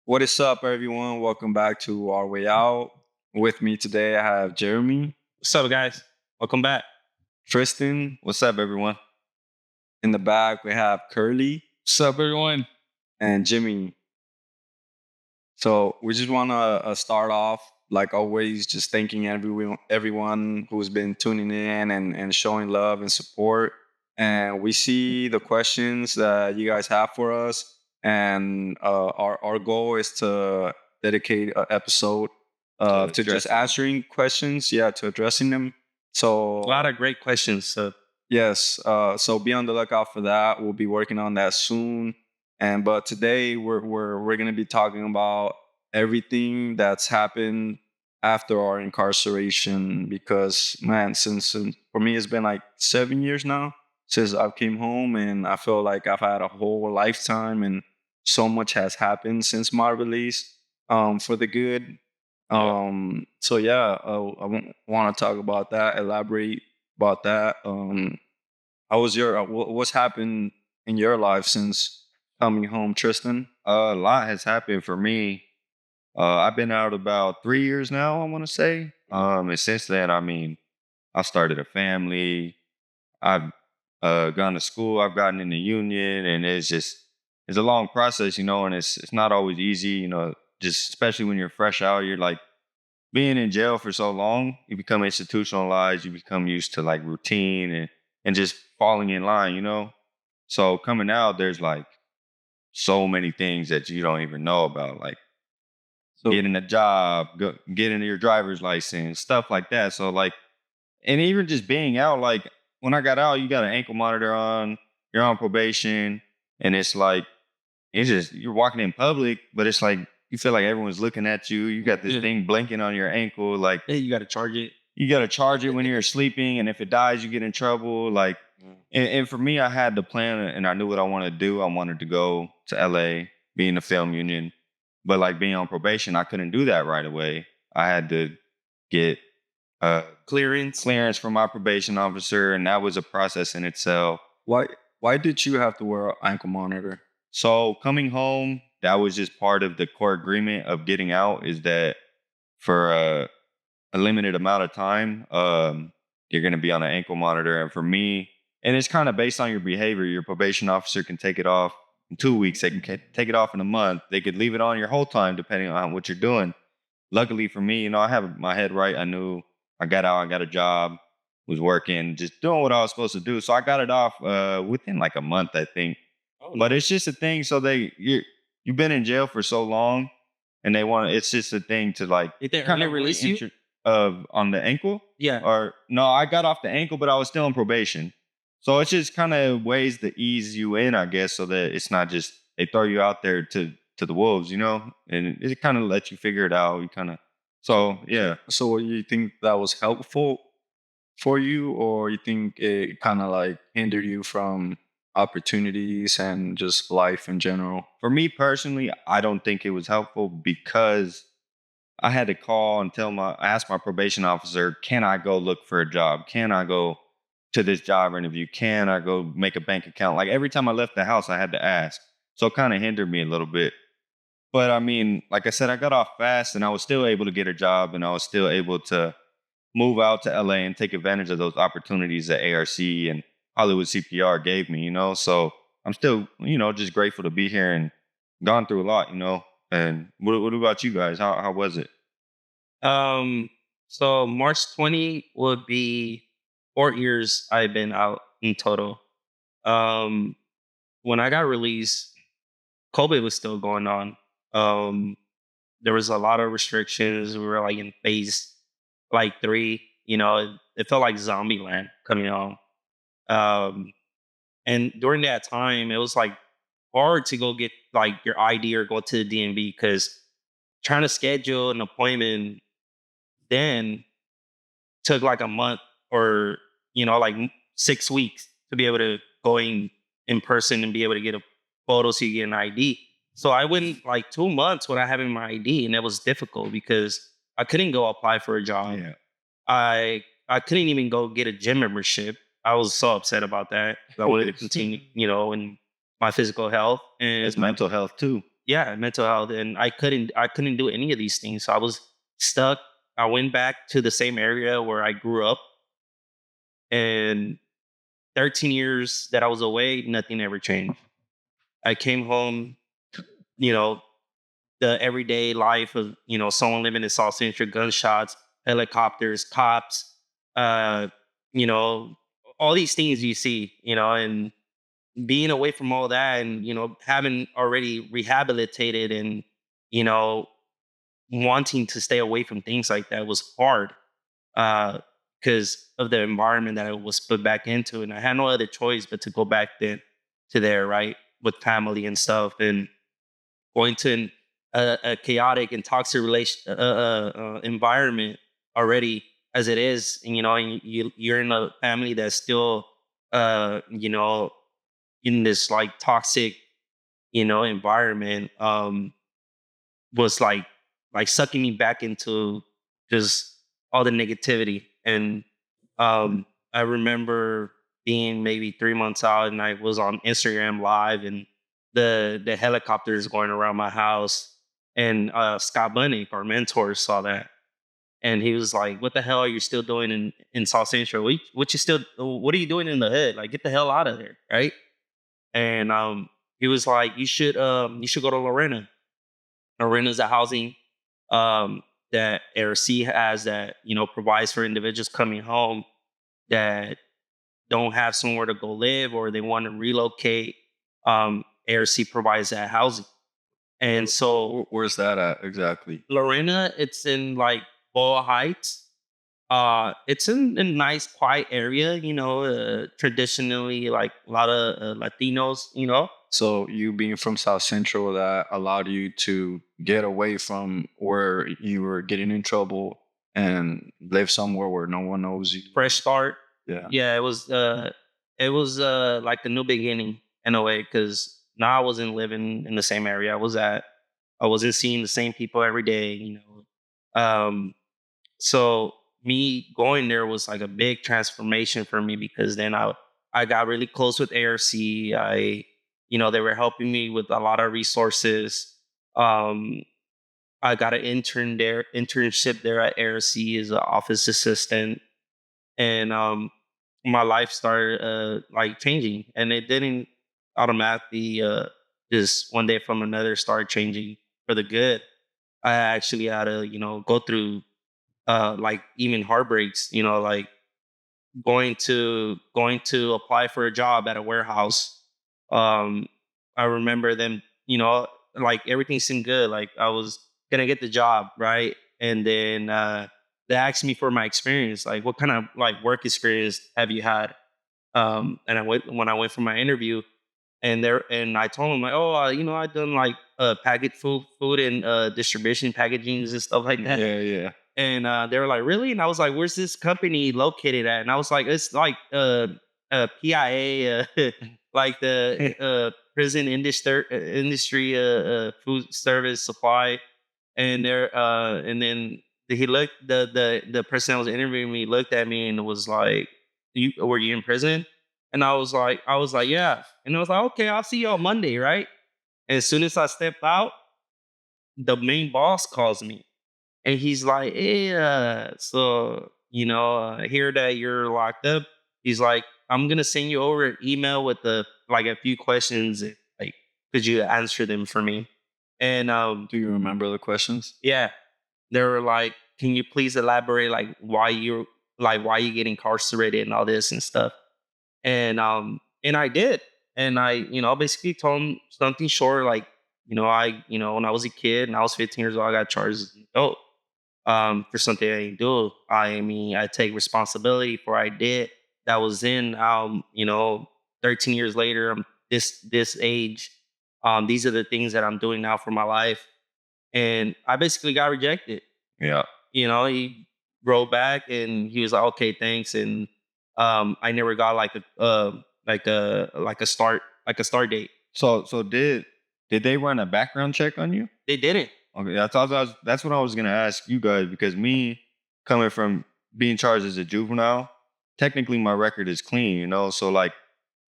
What is up, everyone? Welcome back to Our Way Out. With me today, I have Jeremy, What's up, guys? Welcome back. Tristan. What's up, everyone? In the back, we have Curly What's up, everyone? and Jimmy. So we just want to start off, like always, just thanking everyone who's been tuning in and showing love and support. And we see the questions that you guys have for us. And our goal is to dedicate an episode to just answering questions, to addressing them. So A lot of great questions. So yes, so be on the lookout for that. We'll be working on that soon. But today we're gonna be talking about everything that's happened after our incarceration because man, since for me it's been like 7 years now since I came home, and I feel like I've had a whole lifetime and so much has happened since my release for the good. So yeah, I want to talk about that, elaborate about that. How was your what's happened in your life since coming home, Tristan? A lot has happened for me. I've been out about 3 years now, I want to say. And since then, I mean, I've started a family. I've gone to school. I've gotten in the union, and it's a long process, and it's not always easy, just especially when you're fresh out. You're like being in jail for so long, you become institutionalized. You become used to like routine and just falling in line. So coming out, there's like so many things that you don't even know about, like So getting a job, getting your driver's license, stuff like that. So like, and even just being out, like when I got out, you got an ankle monitor on, you're on probation, and it's like it's just you're walking in public, but it's like you feel like everyone's looking at you. You got this Yeah. thing blinking on your ankle, like hey, you got to charge it. you got to charge it when you're sleeping, and if it dies, you get in trouble. Like, and for me, I had the plan, and I knew what I wanted to do. I wanted to go to LA, be in the film union, but like being on probation, I couldn't do that right away. I had to get Clearance. clearance from my probation officer, and that was a process in itself. why why did you have to wear an ankle monitor? So coming home, that was just part of the core agreement of getting out. Is that for a limited amount of time, you're going to be on an ankle monitor. And for me, and it's kind of based on your behavior. Your probation officer can take it off in 2 weeks. They can take it off in a month. They could leave it on your whole time, depending on what you're doing. Luckily for me, I have my head right. I knew I got out, I got a job, was working, just doing what I was supposed to do. So I got it off within like a month, I think. Oh, But it's just a thing. So you've been in jail for so long, and it's just a thing to like did they kind early of release you? on the ankle. Yeah. Or no, I got off the ankle, but I was still on probation. So it's just kind of ways to ease you in, I guess, so that it's not just they throw you out there to the wolves, and it kind of lets you figure it out. You kind of so yeah. So you think that was helpful for you, or you think it kind of like hindered you from opportunities and just life in general? For me personally, I don't think it was helpful because I had to call and ask my probation officer, can I go look for a job? Can I go to this job interview? Can I go make a bank account? Like every time I left the house, I had to ask. So it kind of hindered me a little bit. But I mean, like I said, I got off fast and I was still able to get a job, and I was still able to move out to LA and take advantage of those opportunities that ARC and Hollywood CPR gave me. So I'm still, just grateful to be here and gone through a lot. And what about you guys? How was it? So March 20 would be 4 years I've been out in total. Um, when I got released, COVID was still going on. There was a lot of restrictions. We were like in phase like 3. It felt like zombie land coming on. Um, And during that time, it was like hard to go get like your ID or go to the DMV because trying to schedule an appointment then took like a month or, like 6 weeks to be able to go in person and be able to get a photo so you get an ID. So I went like 2 months without having my ID, and it was difficult because I couldn't go apply for a job. Yeah. I couldn't even go get a gym membership. I was so upset about that. I wanted to continue, in my physical health. It's And mental health too. mental health, and I couldn't do any of these things. So I was stuck. I went back to the same area where I grew up, and 13 years that I was away, nothing ever changed. I came home, you know, the everyday life of, someone living in South Central, gunshots, helicopters, cops, uh, you know, all these things you see, and being away from all that, and, having already rehabilitated, and, you know, wanting to stay away from things like that was hard, because of the environment that I was put back into. And I had no other choice but to go back then to there, right? With family and stuff, and going to a chaotic and toxic environment already as it is. And, and you're in a family that's still, in this like toxic, environment, was like sucking me back into just all the negativity. And I remember being maybe 3 months out, and I was on Instagram live, and the helicopters going around my house, and Scott Bunnick, our mentor, saw that, and he was like, "What the hell are you still doing in South Central? What are you doing in the hood? Like, get the hell out of there, right?" And he was like, you should go to Lorena. Lorena's a housing that ARC has, that provides for individuals coming home that don't have somewhere to go live, or they want to relocate. ARC provides that housing. And so Where's that at exactly? Lorena, it's in like Boa Heights. It's in a nice, quiet area, traditionally like a lot of Latinos, So you being from South Central, that allowed you to get away from where you were getting in trouble and live somewhere where no one knows you. Fresh start. Yeah. Yeah, it was like a new beginning in a way, because now I wasn't living in the same area I was at. I wasn't seeing the same people every day, So me going there was like a big transformation for me, because then I got really close with ARC. They were helping me with a lot of resources. I got an internship there at ARC as an office assistant, and my life started like changing, and it didn't automatically just one day from another start changing for the good. I actually had to go through like even heartbreaks, like going to apply for a job at a warehouse. um I remember them, like everything seemed good, like I was gonna get the job, right? And then they asked me for my experience, like what kind of like work experience have you had. And when I went for my interview, and I told them like, oh, I done like packaged food and distribution packagings and stuff like that. Yeah, yeah. And they were like, really? And I was like, where's this company located at? And I was like, it's like PIA, like the prison industry food service supply. And and then he looked, the person that was interviewing me looked at me and was like, were you in prison? And I was like, yeah. And I was like, okay, I'll see you on Monday, right? And as soon as I stepped out, the main boss calls me. And he's like, hey, so, I hear that you're locked up. He's like, I'm going to send you over an email with like a few questions. Like, could you answer them for me? And Do you remember the questions? yeah, they were like, can you please elaborate, like why you get incarcerated and all this and stuff? And I did. And I, basically told him something short, like, when I was a kid and I was 15 years old, I got charged as an adult for something I didn't do. I mean, I take responsibility for what I did. That was in, 13 years later, I'm this age. These are the things that I'm doing now for my life. And I basically got rejected. Yeah. He wrote back and he was like, okay, thanks. And I never got like a start date. So did they run a background check on you? They didn't. Okay, that's what I was gonna ask you guys, because me coming from being charged as a juvenile, technically my record is clean, So like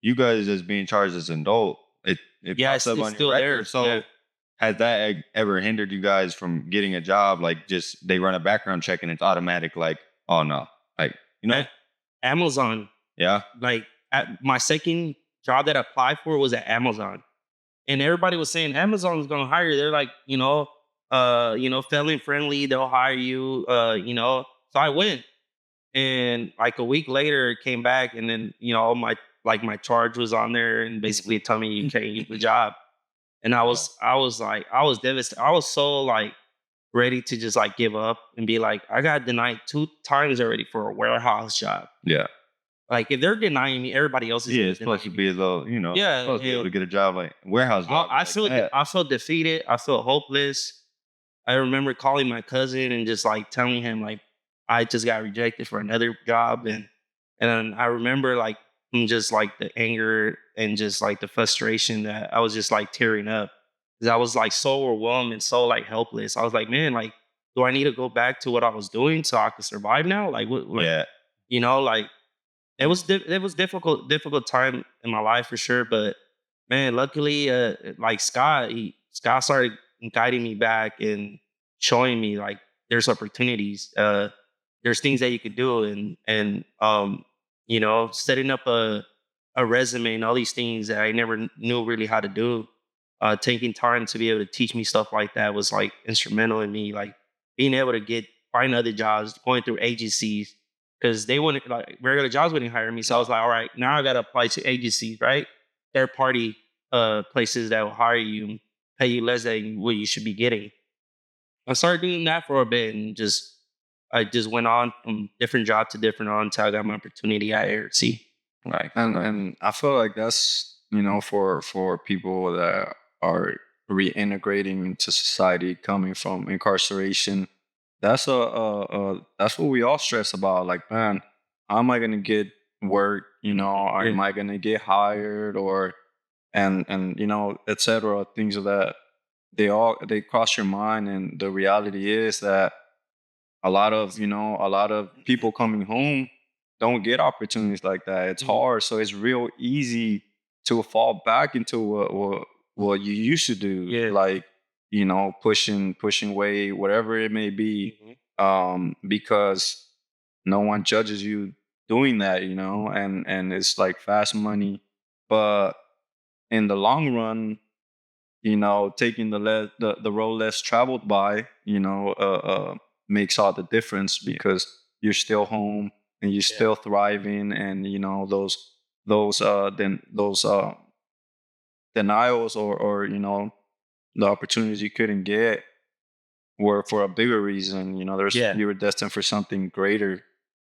you guys as being charged as an adult, it Yeah, pops up it's on your still record. there. So Yeah. Has that ever hindered you guys from getting a job? Like, just they run a background check and it's automatic. Like, oh no, like A- Amazon, yeah, like at my second job that I applied for was at Amazon. And everybody was saying Amazon's gonna hire you. They're like, felon friendly, they'll hire you, So I went. And like a week later it came back and then, my charge was on there and basically told me you can't get the job. And I was devastated. I was so like ready to just like give up and be like, I got denied 2 times already for a warehouse job. yeah, Like if they're denying me, everybody else is yeah. gonna It's deny supposed to me. be a little, Yeah, supposed to be able yeah. to get a job like warehouse job. I felt defeated. I felt hopeless. I remember calling my cousin and just like telling him like I just got rejected for another job, and then I remember like just like the anger and just like the frustration that I was just like tearing up because I was like so overwhelmed and so like helpless. I was like, man, like, do I need to go back to what I was doing so I could survive now? Like, what? Like, Yeah, like it was difficult time in my life for sure. But man, luckily, like Scott started guiding me back and showing me like there's opportunities. There's things that you could do, and setting up a resume and all these things that I never knew really how to do. Taking time to be able to teach me stuff like that was like instrumental in me, like being able to find other jobs, going through agencies because they wouldn't like regular jobs wouldn't hire me. So I was like, all right, now I got to apply to agencies, right? Third party places that will hire you, pay you less than what you should be getting. I started doing that for a bit and I just went on from different job to different on until I got my opportunity at ARC. like And I feel like that's, for people that are reintegrating into society coming from incarceration, that's what we all stress about. Like, man, how am I gonna get work? Am I gonna get hired, or and etc. Things of that, they cross your mind. And the reality is that a lot of people coming home don't get opportunities like that. It's hard, so it's real easy to fall back into what you used to do, Yeah. like pushing weight, whatever it may be, because no one judges you doing that, and it's like fast money. But in the long run, taking the road less traveled by, makes all the difference, because you're still home and you're still thriving. And those denials, or the opportunities you couldn't get were for a bigger reason. You were destined for something greater.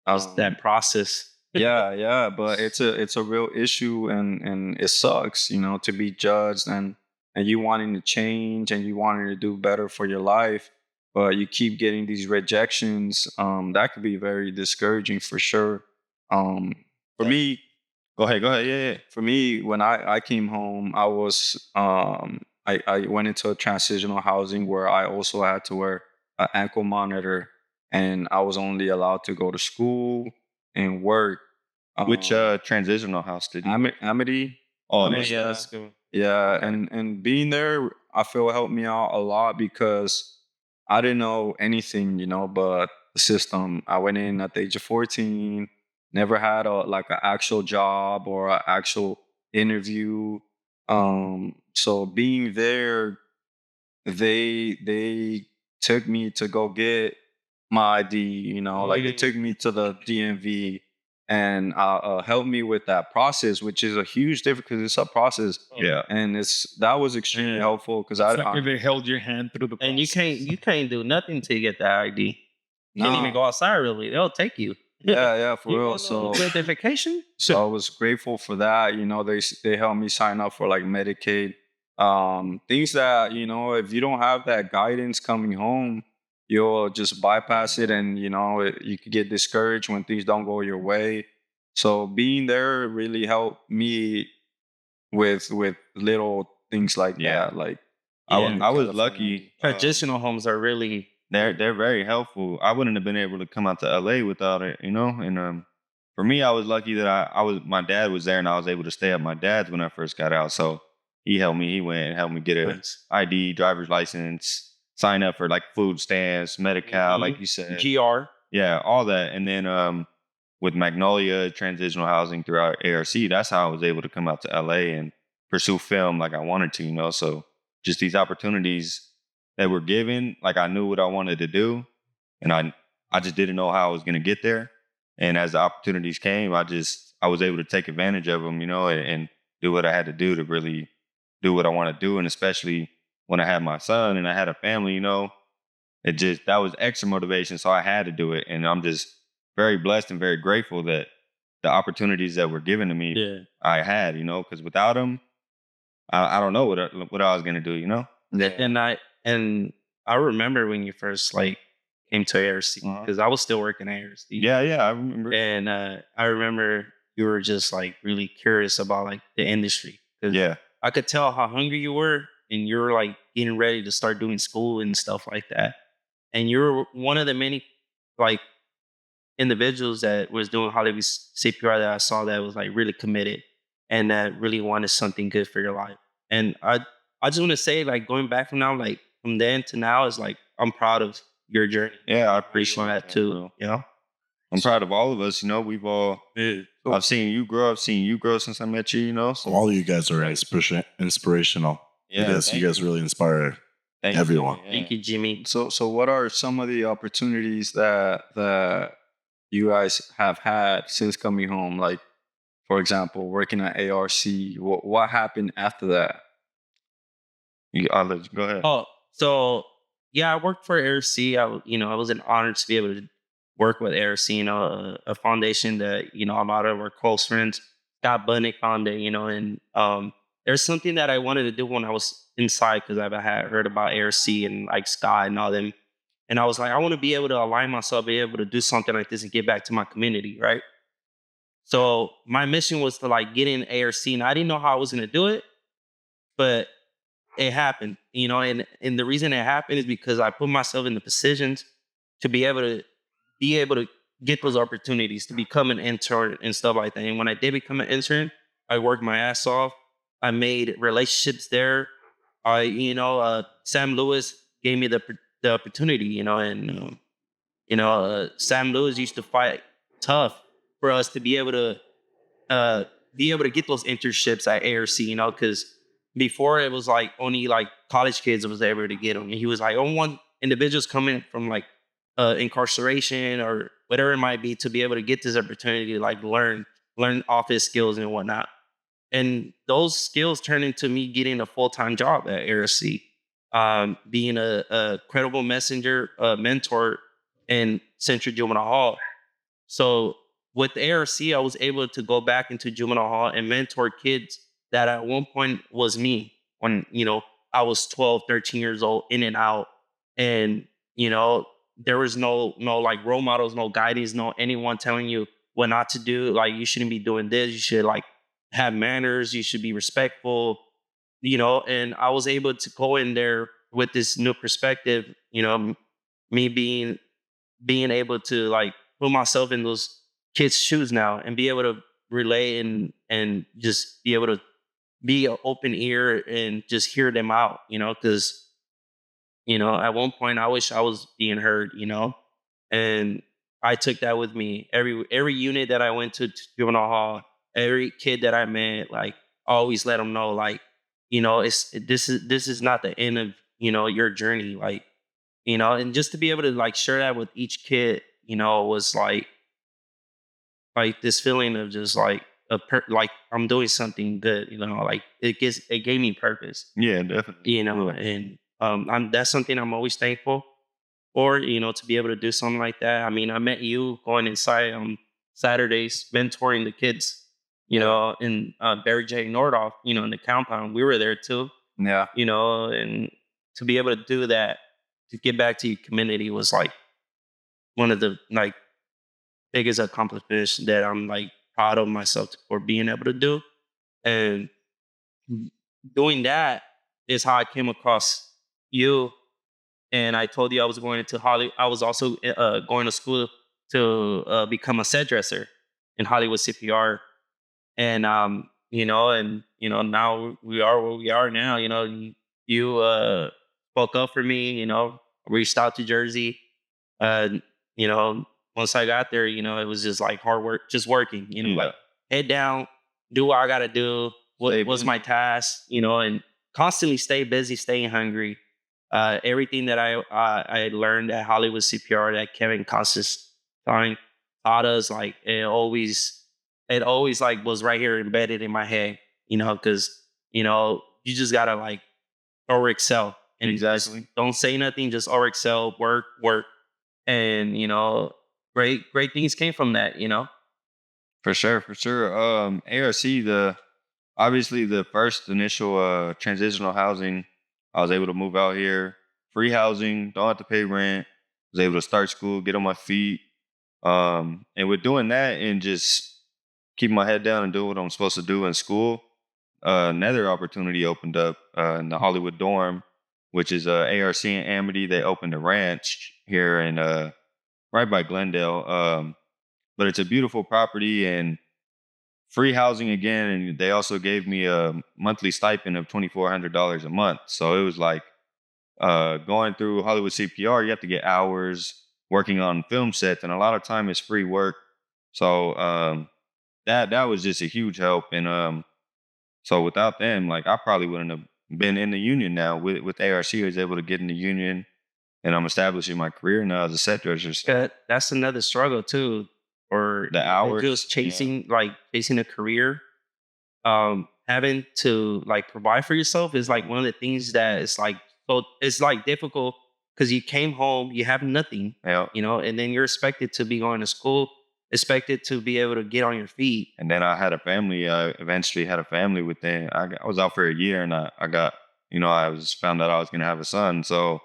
Just that process. Yeah, but it's a real issue, and it sucks, to be judged, and you wanting to change and you wanting to do better for your life, but you keep getting these rejections. That could be very discouraging for sure. For me, go ahead, yeah. for me, when I came home, I went into a transitional housing where I also had to wear an ankle monitor, and I was only allowed to go to school and work. Which transitional house did you? Amity. Oh, Yeah, yeah. that's good. Yeah, Okay. and being there, I feel helped me out a lot, because I didn't know anything, but the system. I went in at the age of 14, never had an actual job or an actual interview. So being there, they took me to go get my ID. Like they took me to the DMV, and helped me with that process, which is a huge difference because it's a process. Yeah. And that was extremely helpful, because It's like if they held your hand through the process. And you can't do nothing till you get that ID. You can't even Nah. go outside really. They'll take you. Yeah, for You real. got So no identification? I was grateful for that. They helped me sign up for like Medicaid, things that, if you don't have that guidance coming home, you'll just bypass it, and you could get discouraged when things don't go your way. So being there really helped me with little things like Yeah. that. Like Yeah. I was lucky. Transitional homes are really They're very helpful. I wouldn't have been able to come out to LA without it, And for me, I was lucky that my dad was there and I was able to stay at my dad's when I first got out. So He helped me. He went and helped me get a Nice. ID, driver's license, sign up for like food stamps, Medi-Cal, Mhm. like you said. GR. Yeah, all that. And then with Magnolia Transitional Housing through our ARC, that's how I was able to come out to LA and pursue film like I wanted to, you know. So just these opportunities that were given, like I knew what I wanted to do, and I just didn't know how I was gonna get there. And as the opportunities came, I was able to take advantage of them, you know, and do what I had to do to really do what I want to do. And especially when I had my son and I had a family, you know, that was extra motivation. So I had to do it. And I'm just very blessed and very grateful that the opportunities that were given to me, Yeah. I had, you know, because without them, I don't know what I was going to do, you know? Yeah. And I remember when you first like came to ARC Uh-huh. because I was still working at ARC. Yeah, I remember. And I remember you were just like really curious about like the industry. 'Cause Yeah. I could tell how hungry you were, and you were like getting ready to start doing school and stuff like that. And you were one of the many like individuals that was doing Hollywood CPR that I saw that was like really committed and that really wanted something good for your life. And I just want to say, like, going back from now, like from then to now, is like I'm proud of your journey. Yeah, I Where you appreciate are that at too. bro. You know. I'm proud of all of us, you know, we've all, I've seen you grow, I've seen you grow since I met you, you know. So All you guys are inspirational. Yeah, Because you thank guys really inspire thank you, everyone. Jimmy, yeah. Thank you, Jimmy. So what are some of the opportunities that you guys have had since coming home? Like, for example, working at ARC. What happened after that? I'll let you go ahead. Oh, so yeah, I worked for ARC. I was an honor to be able to work with ARC, a foundation that, a lot of our close friends, Scott Budnick founded, and there's something that I wanted to do when I was inside because I had heard about ARC and like Scott and all them. And I was like, I want to be able to align myself, be able to do something like this and get back to my community, right? So my mission was to like get in ARC, and I didn't know how I was going to do it, but it happened, and the reason it happened is because I put myself in the positions to be able to get those opportunities to become an intern and stuff like that. And when I did become an intern, I worked my ass off. I made relationships there. Sam Lewis gave me the opportunity, Sam Lewis used to fight tough for us to uh, be able to get those internships at ARC, because before it was like only like college kids was able to get them. And he was like, I want individuals coming from like incarceration or whatever it might be to be able to get this opportunity to like learn office skills and whatnot. And those skills turned into me getting a full-time job at ARC, being a credible messenger, mentor in Central Juvenile Hall. So with ARC, I was able to go back into juvenile hall and mentor kids that at one point was me when, I was 12, 13 years old, in and out. And, there was no like role models, no guidance, no anyone telling you what not to do. Like, you shouldn't be doing this. You should like have manners. You should be respectful, and I was able to go in there with this new perspective, me being able to like put myself in those kids' shoes now and be able to relay and just be able to be an open ear and just hear them out, because at one point I wish I was being heard, and I took that with me. Every unit that I went to juvenile hall, every kid that I met, like I always let them know, like, this is not the end of your journey, like, and just to be able to like share that with each kid, was like this feeling of just like like I'm doing something good, like it gave me purpose, Yeah, definitely. and that's something I'm always thankful for, to be able to do something like that. I mean, I met you going inside on Saturdays, mentoring the kids, in Barry J. Nordoff, in the compound. We were there too, Yeah. and to be able to do that, to get back to your community was like one of the like biggest accomplishments that I'm like proud of myself for being able to do. And doing that is how I came across you. And I told you I was going into Hollywood. I was also going to school to become a set dresser in Hollywood CPR. And and now we are where we are now. You spoke up for me. Reached out to Jersey. Uh, you know, Once I got there, it was just like hard work, just working. Like head down, do what I gotta do. Stay What's busy. my task? And constantly stay busy, staying hungry. Everything that I learned at Hollywood CPR that Kevin Constantine taught us, like it always like was right here embedded in my head. Because you just gotta like or excel and just Exactly. don't say nothing, just or excel, work, and great things came from that. For sure, for sure. ARC, obviously the first initial transitional housing, I was able to move out here, free housing, don't have to pay rent, was able to start school, get on my feet. And with doing that and just keeping my head down and doing what I'm supposed to do in school, another opportunity opened up in the Hollywood dorm, which is ARC and Amity. They opened a ranch here in right by Glendale. But it's a beautiful property and free housing again. And they also gave me a monthly stipend of $2,400 a month. So it was like going through Hollywood CPR, you have to get hours working on film sets, and a lot of time it's free work. So that was just a huge help. And so without them, like I probably wouldn't have been in the union now. With ARC, I was able to get in the union, and I'm establishing my career now as a set dresser. So That's another struggle too, or the hours, just chasing a career. Having to like provide for yourself is like one of the things that is like, so it's like difficult because you came home, you have nothing, yeah. and then you're expected to be going to school, expected to be able to get on your feet. And then I had a family. I eventually had a family within. I was out for a year, and I got, I was found out I was going to have a son. So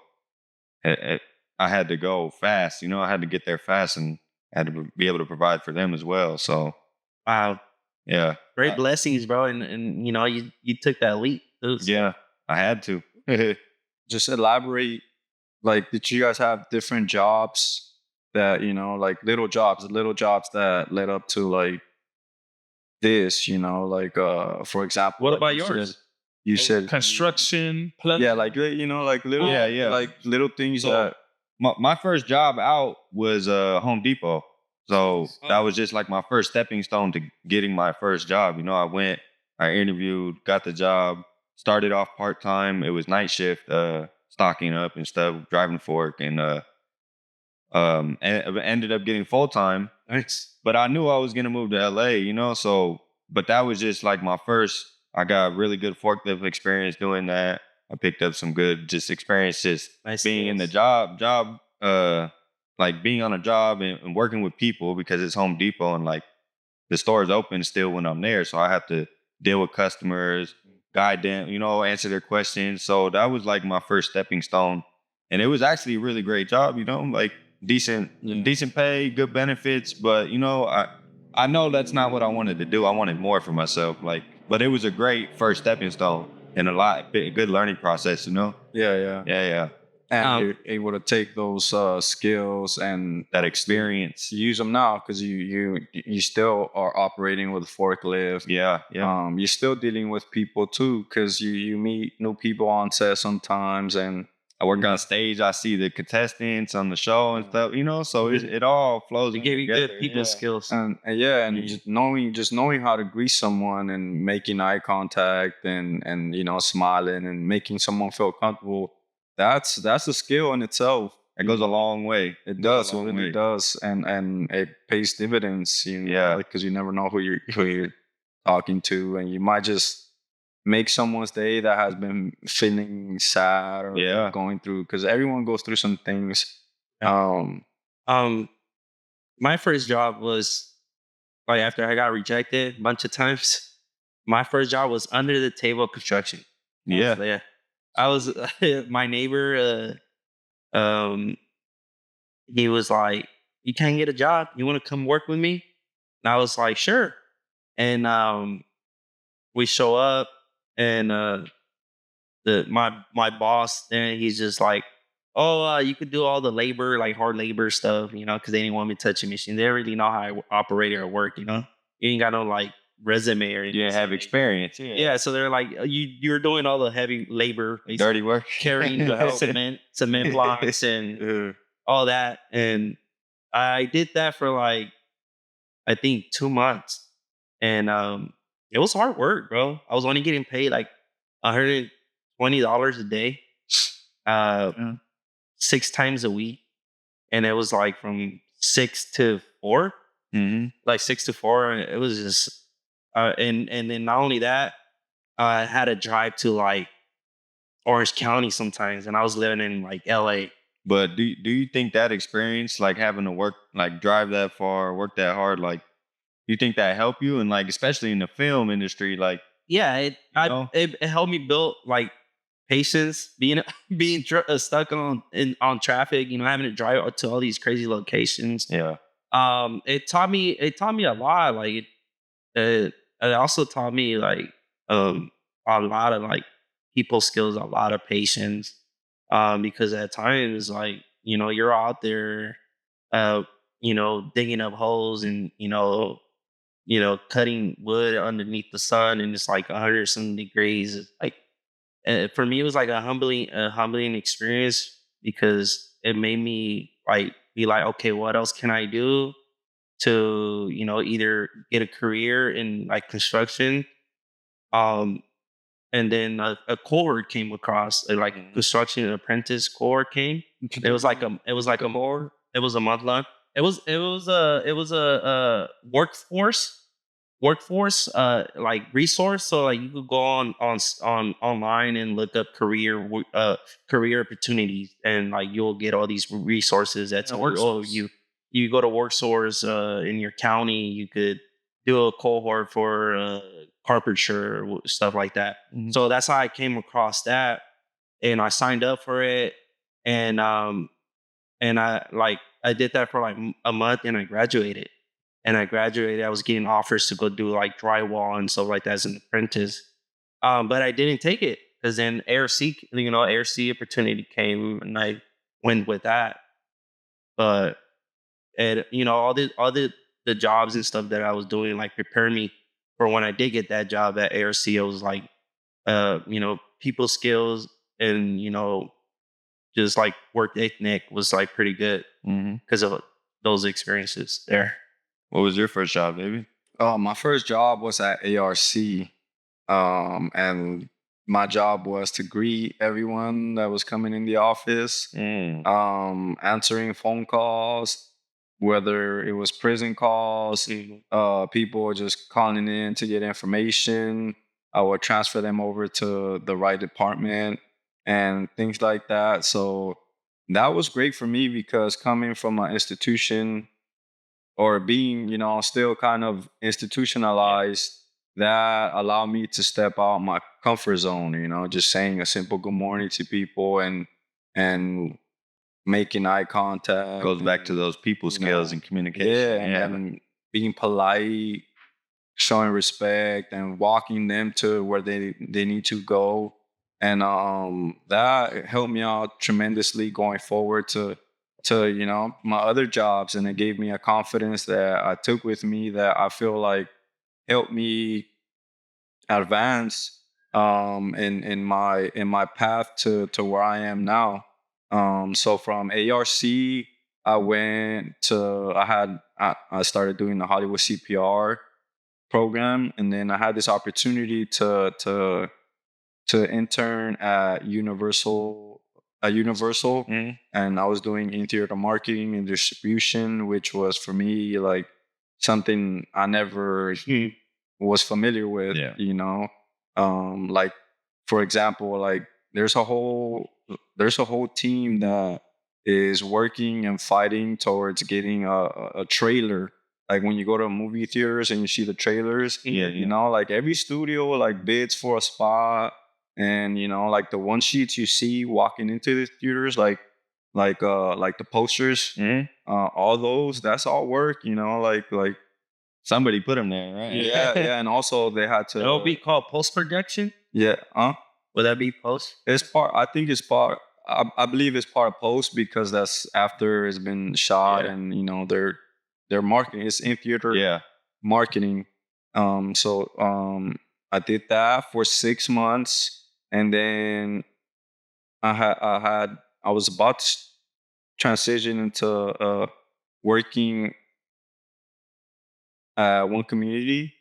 I had to go fast. I had to get there fast, and I had to be able to provide for them as well. So Wow, yeah, great blessings, bro, and you took that leap. yeah, I had to. Just elaborate. Like, did you guys have different jobs that, like little jobs that led up to like this, like, for example, What like about you yours? said, you said, Construction, plumbing. yeah, like, like little, Yeah. like little things So, that, my first job out was Home Depot. So that was just like my first stepping stone to getting my first job. I went, I interviewed, got the job, started off part-time. It was night shift, stocking up and stuff, driving fork, and ended up getting full-time. Thanks. But I knew I was gonna move to LA, so but that was just like my first. I got really good forklift experience doing that. I picked up some good just experience just Nice being in the skills. job, like being on a job and working with people because it's Home Depot and like the store is open still when I'm there. So I have to deal with customers, guide them, answer their questions. So that was like my first stepping stone. And it was actually a really great job, like decent pay, good benefits. But, I know that's not what I wanted to do. I wanted more for myself. But it was a great first stepping stone and a good learning process, yeah. Yeah. And you're able to take those skills and That experience. use them now because you still are operating with a forklift. Yeah. You're still dealing with people too because you meet new people on set sometimes, and I work on stage. I see the contestants on the show and stuff, so it all flows They give you together. good people skills. and just knowing how to greet someone and making eye contact and smiling and making someone feel comfortable. That's a skill in itself. It goes a long way. It does. It long really way. does, and it pays dividends. Yeah. because you never know who you're talking to, and you might just make someone's day that has been feeling sad or Yeah. going through, because everyone goes through some things. My first job was like after I got rejected a bunch of times. My first job was under the table construction. Yeah. Yeah. I was my neighbor. He was like, "You can't get a job. You want to come work with me?" And I was like, "Sure." And we show up, and my boss, then he's just like, "Oh, you could do all the labor, like hard labor stuff, because they didn't want me touching machine. They didn't really know how I operated or work. You ain't got no like resume or You didn't have experience. Yeah, so they're like, you're doing all the heavy labor, basically, Dirty work. carrying the cement blocks and all that. And I did that for like, I think 2 months. And it was hard work, bro. I was only getting paid like $120 a day, Yeah. 6 times a week. And it was like from 6 to 4, Mm-hmm. like 6 to 4. And it was just, and then not only that, I had to drive to like Orange County sometimes, and I was living in like LA. But do you think that experience, like having to work, like drive that far, work that hard, like you think that helped you, and like especially in the film industry, like Yeah, know? it helped me build like patience, being stuck on traffic, having to drive to all these crazy locations. yeah, It taught me a lot. Like it also taught me like a lot of like people skills, a lot of patience. Because at times, like you're out there, uh, digging up holes and cutting wood underneath the sun, and it's like 100 some degrees. It's like for me, it was like a humbling experience because it made me like be like, okay, what else can I do to either get a career in like construction. And then a cohort came across, like construction apprentice cohort came. It was like it was a month long. It was a workforce like resource. So like you could go on online and look up career opportunities, and like you'll get all these resources that tell you, oh, you go to WorkSource in your county, you could do a cohort for carpentry, stuff like that. Mhm. So that's how I came across that, and I signed up for it, and I did that for like a month, and I graduated. I was getting offers to go do like drywall and stuff like that as an apprentice. But I didn't take it because then ARC opportunity came, and I went with that. But all the jobs and stuff that I was doing like prepare me for when I did get that job at ARC. It was like people skills and just like work ethic was like pretty good Mm-hmm. because of those experiences there. What was your first job, baby? My first job was at ARC, and my job was to greet everyone that was coming in the office, answering phone calls, whether it was prison calls, people just calling in to get information. I would transfer them over to the right department and things like that. So that was great for me because coming from an institution or being, still kind of institutionalized, that allowed me to step out my comfort zone, just saying a simple good morning to people and making eye contact. Goes back to those people skills and communication. Yeah, and then being polite, showing respect, and walking them to where they need to go. And that helped me out tremendously going forward to my other jobs, and it gave me a confidence that I took with me that I feel like helped me advance in my path to where I am now. So from ARC, I started doing the Hollywood CPR program, and then I had this opportunity to intern at Universal, and I was doing interior marketing and distribution, which was for me like something I never was familiar with. Yeah. Like for example, like there's a whole team that is working and fighting towards getting a trailer. Like when you go to movie theaters and you see the trailers, like every studio like bids for a spot, and like the one sheets you see walking into the theaters, like the posters, all those, that's all work, like Somebody put them there, right? yeah, and also they had to. It'll be called post production. Yeah, Would that be post? it's part. I think it's part. I believe it's part of post because that's after it's been shot, Yeah. and they're marketing. It's in theater Yeah. marketing. I did that for 6 months, and then I was about to transition into working at one community,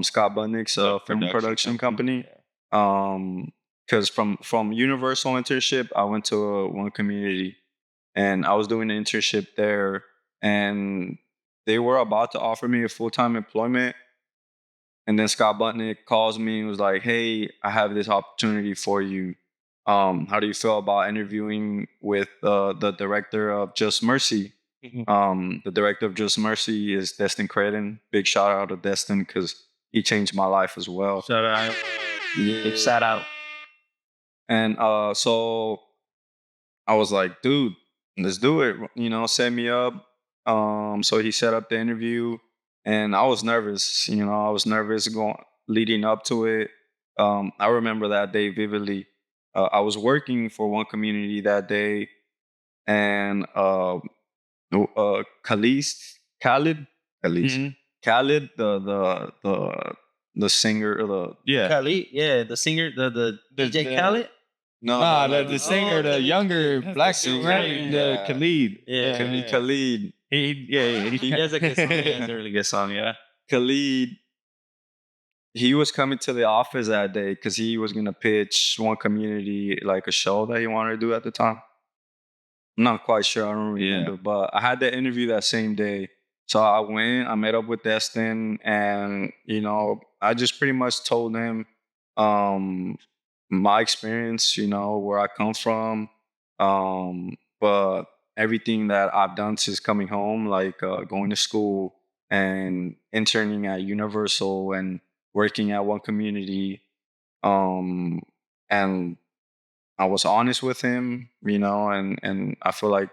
Scott Bunnick's film production company. Because from Universal internship, I went to one community, and I was doing an internship there, and they were about to offer me a full-time employment. And then Scott Butnick calls me and was like, "Hey, I have this opportunity for you. How do you feel about interviewing with the director of Just Mercy?" The director of Just Mercy is Destin Credden. Big shout out to Destin because he changed my life as well. Shout out. Yeah. Big shout out. And so I was like, dude, let's do it. You know, set me up. So he set up the interview, and I was nervous. You know, I was nervous going leading up to it. I remember that day vividly. I was working for one community that day, and Khalid, Khalid, Khalid, the singer, Khalid, the singer, the DJ Khalid. The singer, the younger black singer, right? The Khalid. Khalid. He has a good song. He has a really good song. Yeah. Khalid, he was coming to the office that day because he was gonna pitch one community like a show that he wanted to do at the time. I'm not quite sure. I don't remember, but I had that interview that same day. So I went, I met up with Destin, and you know, I just pretty much told him my experience, you know, where I come from, but everything that I've done since coming home, like going to school and interning at Universal and working at one community, and I was honest with him, you know, and I feel like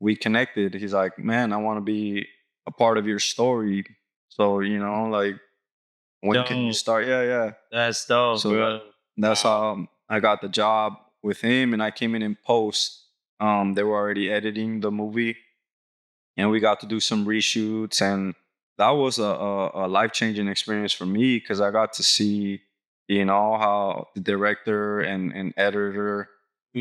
we connected. He's like, "Man, I want to be a part of your story." So, you know, like, when can you Dope. start? Yeah. That's dope, So bro. that's how I got the job with him, and I came in post. They were already editing the movie, and we got to do some reshoots, and that was a life-changing experience for me because I got to see, you know, how the director and editor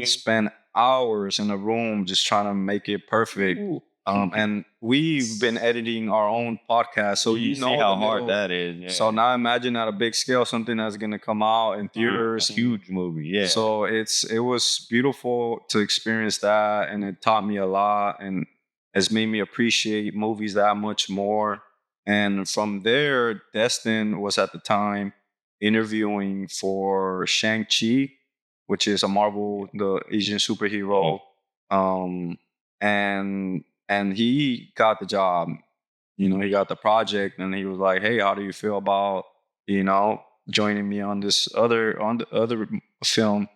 spend hours in a room just trying to make it perfect. And we've been editing our own podcast, so You you know see how the hard little- that is. Yeah. So now imagine at a big scale something that's gonna come out in theaters. a huge movie. Yeah. So it was beautiful to experience that, and it taught me a lot, and it's made me appreciate movies that much more. And from there, Destin was at the time interviewing for Shang-Chi, which is a Marvel, the Asian superhero. And he got the job. You know, he got the project, and he was like, "Hey, how do you feel about, you know, joining me on the other film?"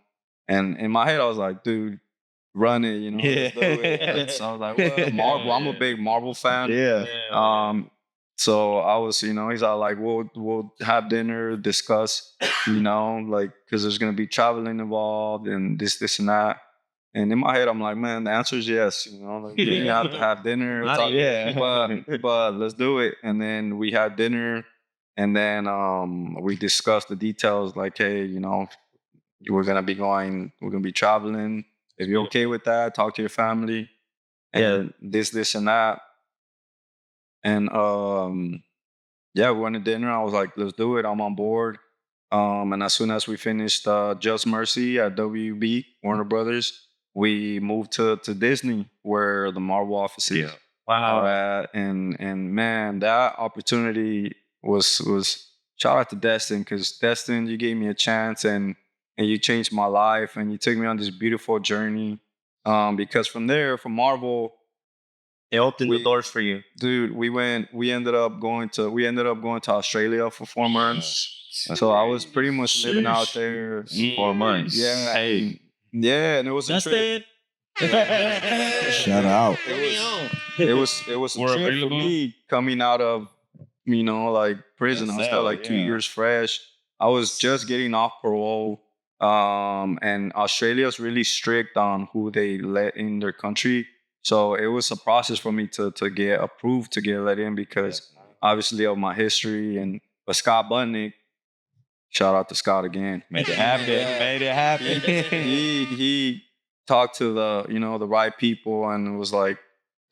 And in my head, I was like, "Dude, run it, you know." Let's do it. So I was like, "Well, Marvel. I'm a big Marvel fan." So I was, you know, he's all like, "We'll have dinner, discuss, you know, like, because there's gonna be traveling involved and this and that." And in my head, I'm like, "Man, the answer is yes. You know, like, you have to have dinner, but let's do it." And then we had dinner, and then we discussed the details. Like, "Hey, you know, we're gonna be traveling. If you're okay with that, talk to your family, and this and that." And yeah, we went to dinner. I was like, "Let's do it. I'm on board." And as soon as we finished Just Mercy at WB Warner Brothers, we moved to Disney, where the Marvel offices Wow. are at. And man, that opportunity was shout out to Destin, because Destin, you gave me a chance, and you changed my life, and you took me on this beautiful journey. Because from there, from Marvel, It opened the doors for you. dude, we ended up going to Australia for 4 months. So I was pretty much living out there 4 months. Yeah. Hey. Yeah, and it was a trip. Shout out. It was a We're trip for available. me coming out of, you know, like prison. I was still like 2 years fresh. I was just getting off parole. And Australia's really strict on who they let in their country. So it was a process for me to get approved to get let in, because obviously of my history, and But Scott Budnick, shout out to Scott again. Made it happen. Made it happen. He talked to the right people and was like,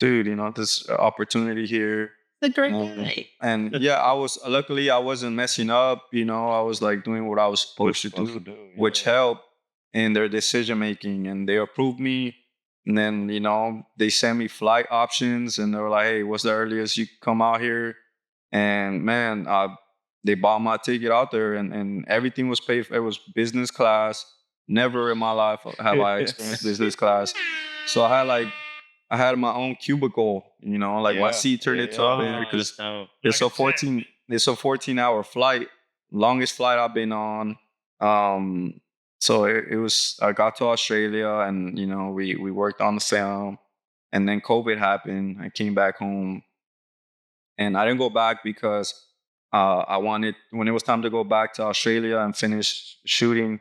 dude, this opportunity here. The great guy. And yeah, luckily I wasn't messing up. I was like doing what I was supposed to do, which helped in their decision making. And they approved me. And then, they sent me flight options and they were like, hey, what's the earliest you can come out here? And man, they bought my ticket out there and everything was paid for. It was business class. Never in my life have I experienced business class. So I had my own cubicle, my seat turned into a bed because it's a 14-hour flight, longest flight I've been on. So it was, I got to Australia and, we worked on the film and then COVID happened. I came back home and I didn't go back because I wanted, when it was time to go back to Australia and finish shooting,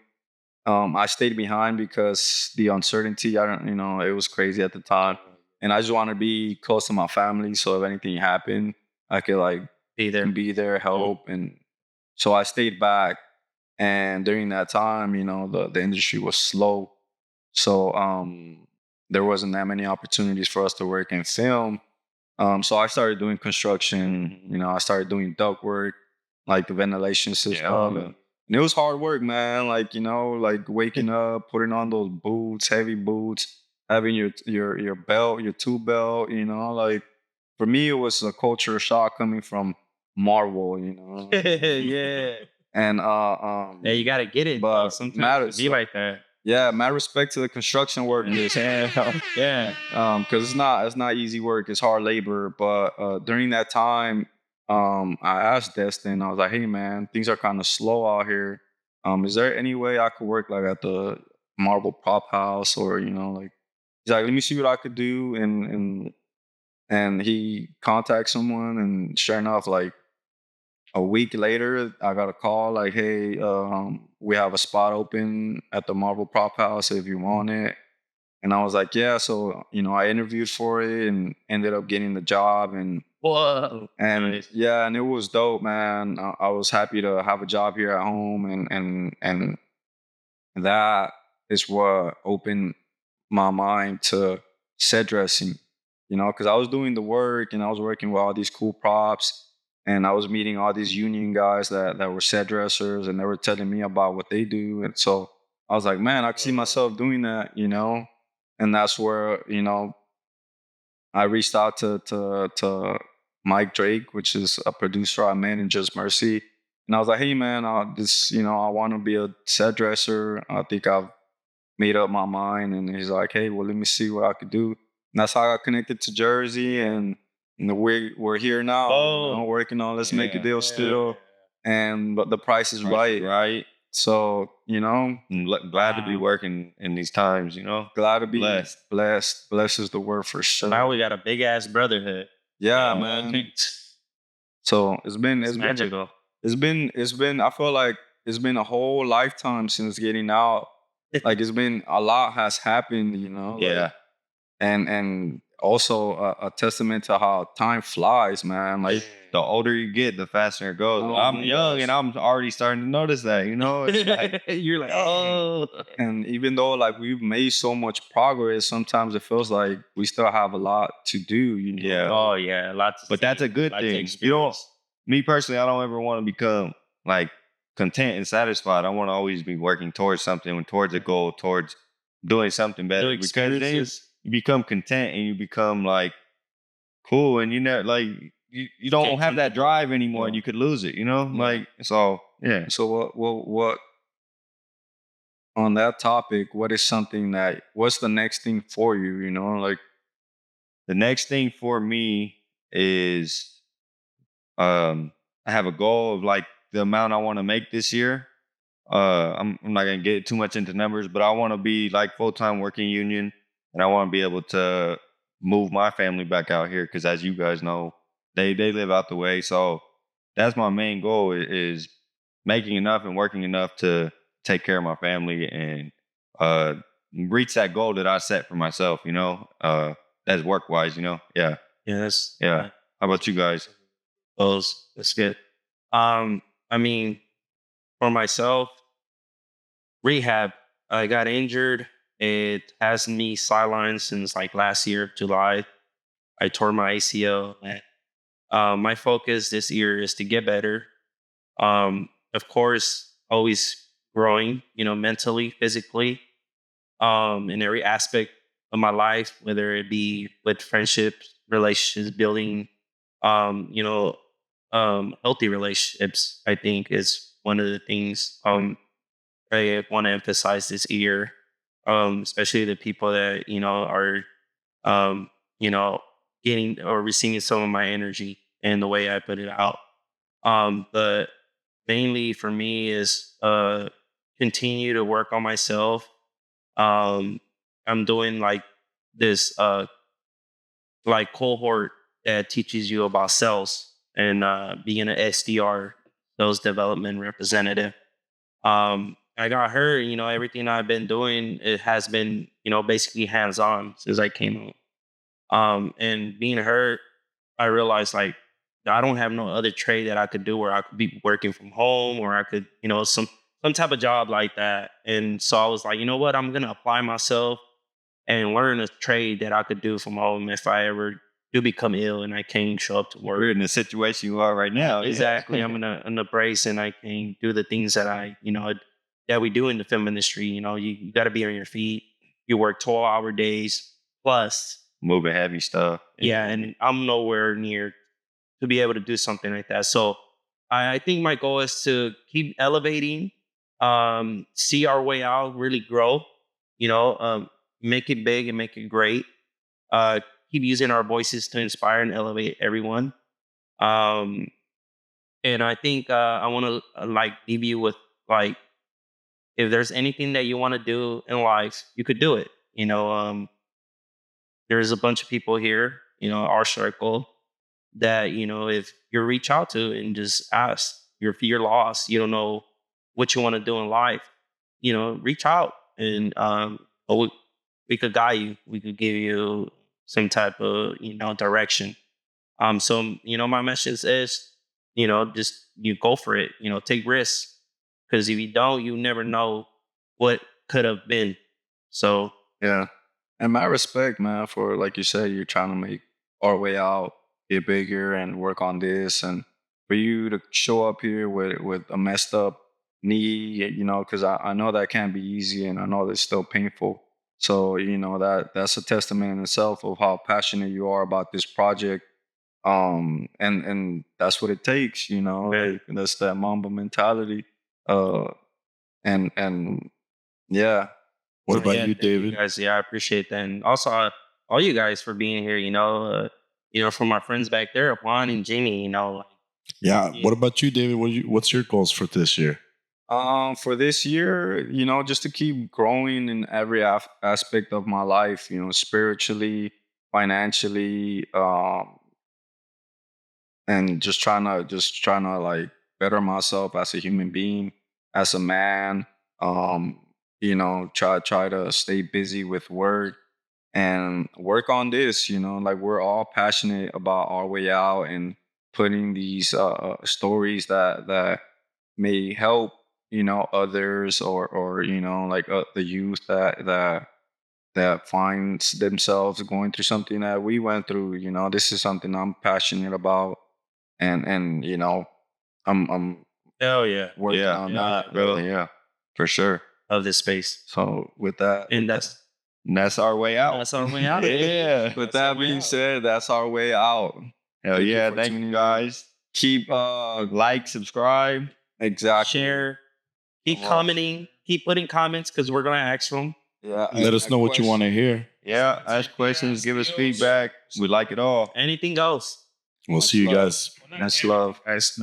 I stayed behind because the uncertainty, it was crazy at the time. And I just want to be close to my family. So if anything happened, I could be there, help. And so I stayed back. And during that time, the industry was slow. So there wasn't that many opportunities for us to work in film. So I started doing construction. I started doing duct work, like the ventilation system. And it was hard work, man. Waking up, putting on those boots, heavy boots, having your belt, your tool belt, for me, it was a culture shock coming from Marvel, Yeah. And yeah, you gotta get it. But sometimes be like that. Yeah, mad respect to the construction workers. Yeah. Because it's not easy work. It's hard labor. But during that time, I asked Destin. I was like, "Hey, man, things are kind of slow out here. Is there any way I could work at the Marble Prop House or he's like, let me see what I could do." And he contacted someone, and sure enough, a week later, I got a call like, "Hey, we have a spot open at the Marble Prop House if you want it." And I was like, "Yeah." So, I interviewed for it and ended up getting the job. And whoa, nice. Yeah, and it was dope, man. I was happy to have a job here at home, and that is what opened my mind to set dressing, because I was doing the work and I was working with all these cool props. And I was meeting all these union guys that were set dressers, and they were telling me about what they do. And so I was like, man, I can see myself doing that, And that's where, I reached out to Mike Drake, which is a producer I met in Just Mercy. And I was like, hey, man, I want to be a set dresser. I think I've made up my mind. And he's like, hey, well, let me see what I could do. And that's how I got connected to Jersey. And we're here now, working on Let's Make a Deal still. And but the price is right. Right. So, glad to be working in these times, Glad to be blessed. Blessed is the word for sure. Now we got a big ass brotherhood. Yeah, man. So it's magical. It's been I feel like it's been a whole lifetime since getting out. It's been a lot has happened, Yeah. And also a testament to how time flies, man. The older you get, the faster it goes. I'm young and I'm already starting to notice that, It's you're like, oh. And even though we've made so much progress, sometimes it feels like we still have a lot to do, Yeah. Oh yeah, lots. But that's a good thing. Me personally, I don't ever want to become content and satisfied. I want to always be working towards something, towards a goal, towards doing something better. Because then you become content and you become cool, and you don't have that drive anymore, and you could lose it. So yeah. So what on that topic? What is something what's the next thing for you? The next thing for me is I have a goal of the amount I want to make this year. I'm not gonna get too much into numbers, but I want to be full-time working union. And I want to be able to move my family back out here because, as you guys know, they live out the way. So that's my main goal is making enough and working enough to take care of my family and reach that goal that I set for myself, that's work-wise, Yeah. Yeah, that's... Yeah. How about you guys? That's good. I mean, for myself, rehab. I got injured. It has me sidelined since like last year, July. I tore my ACL. And, my focus this year is to get better. Of course, always growing, mentally, physically, in every aspect of my life, whether it be with friendships, relationships, building, you know, healthy relationships. I think is one of the things I want to emphasize this year, especially the people that are, um, you know, getting or receiving some of my energy and the way I put it out. But mainly for me is continue to work on myself. I'm doing like this like cohort that teaches you about sales and being an SDR, sales development representative. I got hurt, everything I've been doing, it has been, basically hands on since I came home. And being hurt, I realized like I don't have no other trade that I could do where I could be working from home or I could, some type of job like that. And so I was like, you know what, I'm gonna apply myself and learn a trade that I could do from home if I ever do become ill and I can't show up to work. We're in the situation you are right now. Exactly. I'm in a brace and I can do the things that that we do in the film industry. You got to be on your feet. You work 12-hour days plus. Moving heavy stuff. Yeah. And I'm nowhere near to be able to do something like that. So I think my goal is to keep elevating, see our way out, really grow, make it big and make it great. Keep using our voices to inspire and elevate everyone. And I think I want to like leave you with like, if there's anything that you want to do in life, you could do it. There's a bunch of people here, our circle that, if you reach out to and just ask, if you're lost, you don't know what you want to do in life, reach out and we could guide you. We could give you some type of, direction. So, my message is, just you go for it, take risks. Because if you don't, you never know what could have been. So, Yeah. And my respect, man, for like you said, you're trying to make our way out, get bigger and work on this. And for you to show up here with a messed up knee, because I know that can't be easy and I know it's still painful. So, that's a testament in itself of how passionate you are about this project. And that's what it takes, like, that's that Mamba mentality. Uh, and yeah. What about yeah, you, thank you David? guys. Yeah, I appreciate that. And also, all you guys for being here, from my friends back there, Juan and Jimmy, Yeah. What about you, David? What's your goals for this year? For this year, just to keep growing in every aspect of my life, spiritually, financially, and just trying to like better myself as a human being, as a man. Try to stay busy with work and work on this. Like we're all passionate about our way out and putting these stories that may help others or like the youth that finds themselves going through something that we went through. This is something I'm passionate about, and I'm hell yeah, working on that, bro. Yeah, for sure. of this space. So with that, And that's our way out. that's our way out. Yeah. with that being said, that's our way out. Hell Thank you yeah. for Thank tuning you in. guys. Keep Like, subscribe. exactly. Share, keep Well, commenting, keep putting comments because we're gonna ask them. Yeah. Let us know what you want to hear. Yeah. Ask questions. Give us feedback. We like it all. Anything goes. We'll see you guys. That's love. Guys.